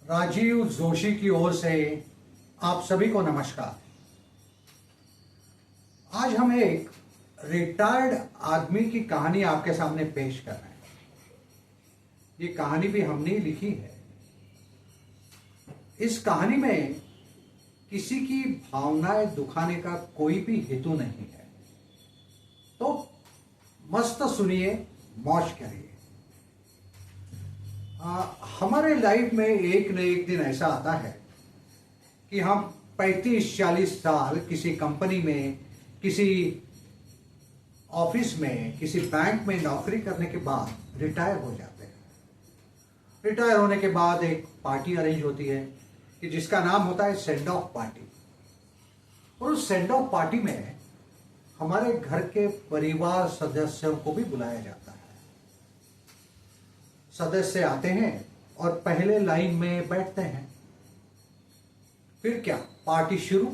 राजीव जोशी की ओर से आप सभी को नमस्कार। आज हम एक रिटायर्ड आदमी की कहानी आपके सामने पेश कर रहे हैं। ये कहानी भी हमने ही लिखी है। इस कहानी में किसी की भावनाएं दुखाने का कोई भी हेतु नहीं है, तो मस्त सुनिए, मौज करिए। हमारे लाइफ में एक न एक दिन ऐसा आता है कि हम 35-40 साल किसी कंपनी में, किसी ऑफिस में, किसी बैंक में नौकरी करने के बाद रिटायर हो जाते हैं। रिटायर होने के बाद एक पार्टी अरेंज होती है कि जिसका नाम होता है सेंड ऑफ पार्टी। और उस सेंड ऑफ पार्टी में हमारे घर के परिवार सदस्यों को भी बुलाया जाता है। सदस्य आते हैं और पहले लाइन में बैठते हैं। फिर क्या, पार्टी शुरू।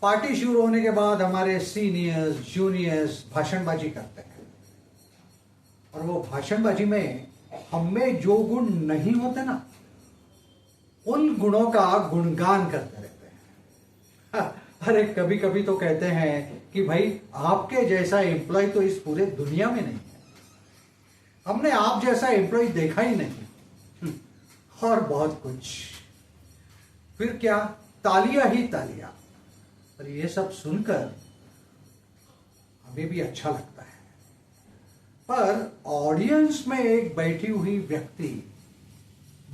पार्टी शुरू होने के बाद हमारे सीनियर्स जूनियर्स भाषणबाजी करते हैं, और वो भाषणबाजी में हमें जो गुण नहीं होते ना, उन गुणों का गुणगान करते रहते हैं। अरे कभी कभी तो कहते हैं कि भाई आपके जैसा एम्प्लॉय तो इस पूरे दुनिया में नहीं है, हमने आप जैसा एम्प्लॉय देखा ही नहीं, और बहुत कुछ। फिर क्या, तालियां ही तालियां। पर ये सब सुनकर हमें भी अच्छा लगता है, पर ऑडियंस में एक बैठी हुई व्यक्ति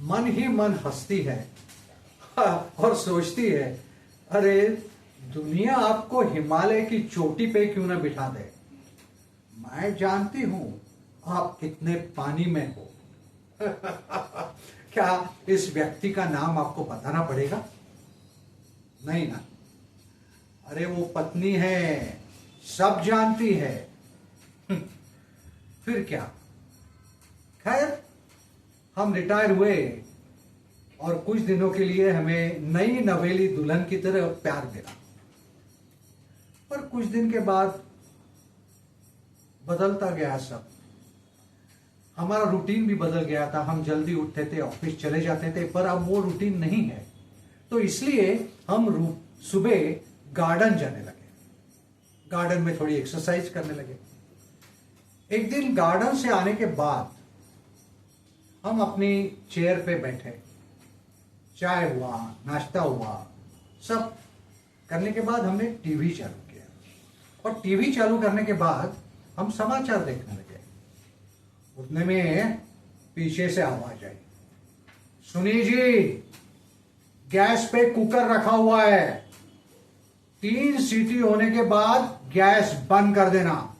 मन ही मन हंसती है और सोचती है, अरे दुनिया आपको हिमालय की चोटी पे क्यों ना बिठा दे, मैं जानती हूं आप कितने पानी में हो। क्या इस व्यक्ति का नाम आपको बताना पड़ेगा? नहीं ना। अरे वो पत्नी है, सब जानती है। फिर क्या, खैर हम रिटायर हुए और कुछ दिनों के लिए हमें नई नवेली दुल्हन की तरह प्यार मिला। पर कुछ दिन के बाद बदलता गया सब। हमारा रूटीन भी बदल गया था। हम जल्दी उठते थे, ऑफिस चले जाते थे, पर अब वो रूटीन नहीं है। तो इसलिए हम सुबह गार्डन जाने लगे, गार्डन में थोड़ी एक्सरसाइज करने लगे। एक दिन गार्डन से आने के बाद हम अपनी चेयर पे बैठे, चाय हुआ, नाश्ता हुआ, सब करने के बाद हमने टीवी चालू किया। और टीवी चालू करने के बाद हम समाचार देखने लगे। उतने में पीछे से आवाज आई, सुनिए जी, गैस पे कुकर रखा हुआ है, 3 सीटी होने के बाद गैस बंद कर देना,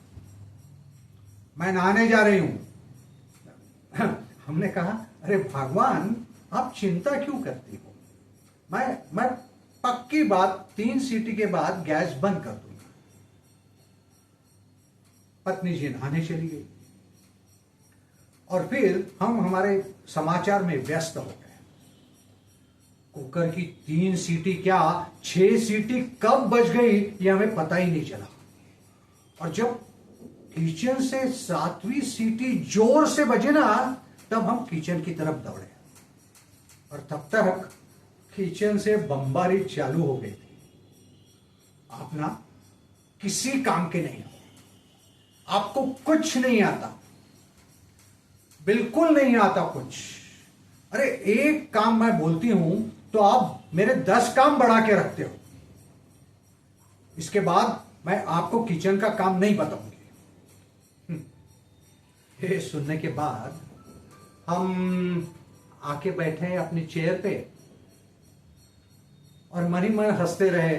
मैं नहाने जा रही हूं। हमने कहा, अरे भगवान, आप चिंता क्यों करती हो, मैं पक्की बात 3 सीटी के बाद गैस बंद कर दूंगा। पत्नी जी नहाने चली गई और फिर हम हमारे समाचार में व्यस्त हो गए। कुकर की 3 सीटी क्या, 6 सीटी कब बज गई ये हमें पता ही नहीं चला। और जब किचन से 7वीं सीटी जोर से बजे ना, तब हम किचन की तरफ दौड़े, और तब तक किचन से बमबारी चालू हो गई थी। आप ना किसी काम के नहीं हो, आपको कुछ नहीं आता, बिल्कुल नहीं आता कुछ। अरे एक काम मैं बोलती हूं तो आप मेरे 10 काम बढ़ा के रखते हो। इसके बाद मैं आपको किचन का काम नहीं बताऊंगी। ये सुनने के बाद हम आके बैठे अपनी चेयर पे और मन ही मन हंसते रहे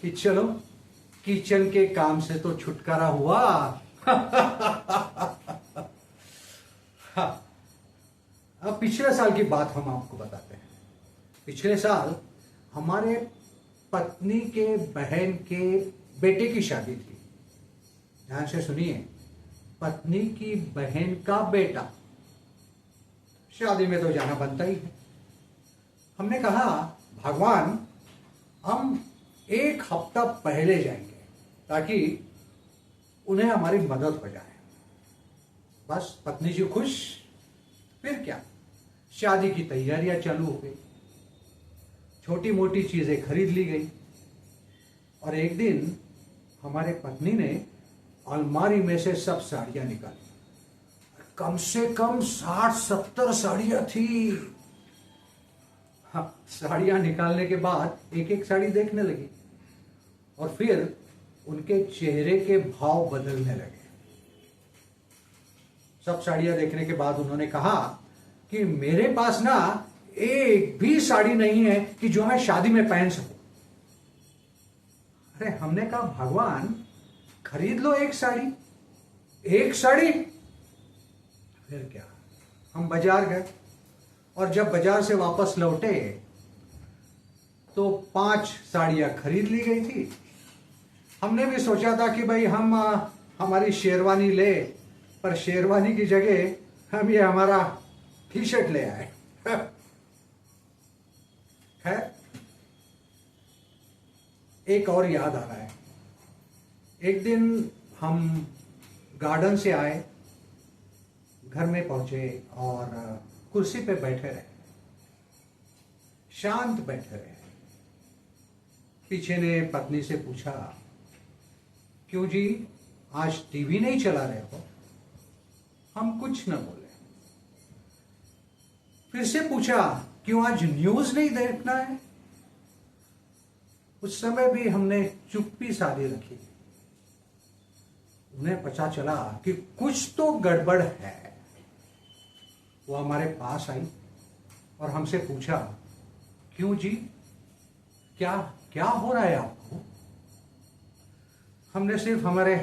कि चलो किचन के काम से तो छुटकारा हुआ। अब पिछले साल की बात हम आपको बताते हैं। पिछले साल हमारे पत्नी के बहन के बेटे की शादी थी। ध्यान से सुनिए, पत्नी की बहन का बेटा। शादी में तो जाना बनता ही है। हमने कहा, भगवान, हम 1 हफ्ता पहले जाएंगे ताकि उन्हें हमारी मदद हो जाए। बस पत्नी जी खुश। फिर क्या, शादी की तैयारियां चालू हो गई, छोटी मोटी चीजें खरीद ली गई। और एक दिन हमारे पत्नी ने अलमारी में से सब साड़ियां निकाली। कम से कम 60-70 साड़ियां थी। हाँ, साड़ियां निकालने के बाद एक एक साड़ी देखने लगी और फिर उनके चेहरे के भाव बदलने लगे। सब साड़ियां देखने के बाद उन्होंने कहा कि मेरे पास ना एक भी साड़ी नहीं है कि जो मैं शादी में पहन सकूं। अरे हमने कहा भगवान, खरीद लो एक साड़ी। एक साड़ी? फिर क्या, हम बाजार गए और जब बाजार से वापस लौटे तो 5 साड़ियां खरीद ली गई थी। हमने भी सोचा था कि भाई हम हमारी शेरवानी ले, पर शेरवानी की जगह हम ये हमारा टी शर्ट ले आए। खैर, एक और याद आ रहा है। एक दिन हम गार्डन से आए, घर में पहुंचे और कुर्सी पे बैठे रहे, शांत बैठे रहे। पीछे ने पत्नी से पूछा, क्यों जी, आज टीवी नहीं चला रहे हो? हम कुछ न बोले। फिर से पूछा, क्यों आज न्यूज नहीं देखना है? उस समय भी हमने चुप्पी साधी रखी। उन्हें पता चला कि कुछ तो गड़बड़ है। वो हमारे पास आई और हमसे पूछा, क्यों जी, क्या क्या हो रहा है आपको? हमने सिर्फ हमारे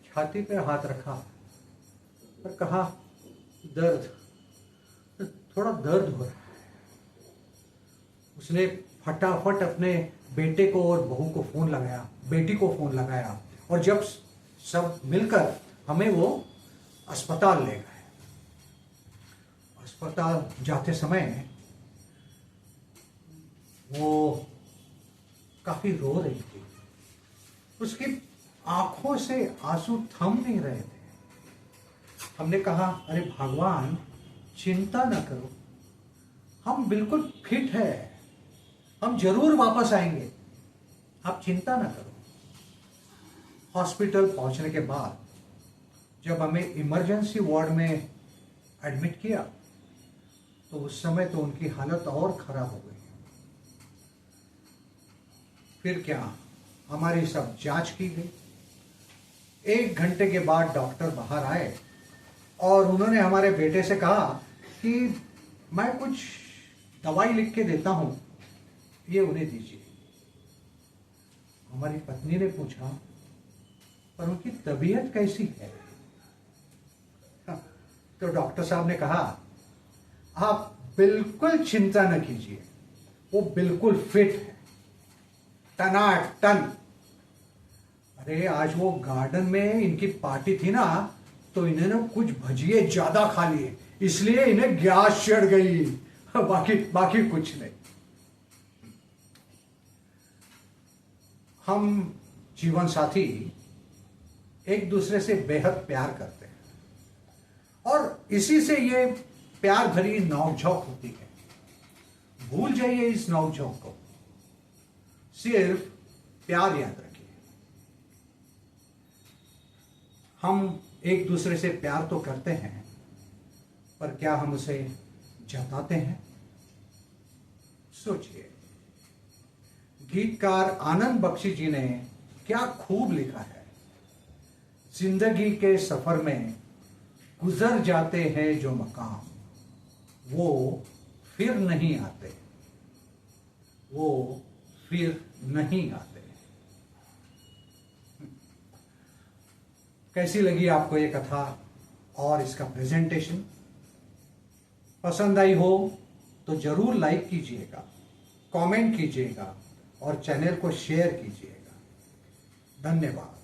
छाती पे हाथ रखा और कहा, दर्द, थोड़ा दर्द हो रहा है। उसने फटाफट अपने बेटे को और बहू को फोन लगाया, बेटी को फोन लगाया और जब सब मिलकर हमें वो अस्पताल ले गए। अस्पताल जाते समय वो काफी रो रही थी। उसकी आंखों से आंसू थम नहीं रहे थे। हमने कहा, अरे भगवान, चिंता न करो, हम बिल्कुल फिट है, हम जरूर वापस आएंगे, आप चिंता न करो। हॉस्पिटल पहुंचने के बाद जब हमें इमरजेंसी वार्ड में एडमिट किया तो उस समय तो उनकी हालत और खराब हो गई। फिर क्या, हमारी सब जांच की गई। 1 घंटे के बाद डॉक्टर बाहर आए और उन्होंने हमारे बेटे से कहा कि मैं कुछ दवाई लिख के देता हूं, ये उन्हें दीजिए। हमारी पत्नी ने पूछा, पर उनकी तबीयत कैसी है? तो डॉक्टर साहब ने कहा, आप बिल्कुल चिंता न कीजिए, वो बिल्कुल फिट है, टनाटन। अरे आज वो गार्डन में इनकी पार्टी थी ना, तो इन्होंने कुछ भजिए ज्यादा खा लिए, इसलिए इन्हें गैस चढ़ गई। बाकी कुछ नहीं। हम जीवन साथी एक दूसरे से बेहद प्यार करते हैं और इसी से ये प्यार भरी नोकझोंक होती है। भूल जाइए इस नोकझोंक को, सिर्फ प्यार याद रखिए। हम एक दूसरे से प्यार तो करते हैं, पर क्या हम उसे जताते हैं? सोचिए, गीतकार आनंद बख्शी जी ने क्या खूब लिखा है, जिंदगी के सफर में गुजर जाते हैं जो मकाम, वो फिर नहीं आते, वो फिर नहीं आते। कैसी लगी आपको ये कथा और इसका प्रेजेंटेशन? पसंद आई हो तो जरूर लाइक कीजिएगा, कमेंट कीजिएगा और चैनल को शेयर कीजिएगा। धन्यवाद।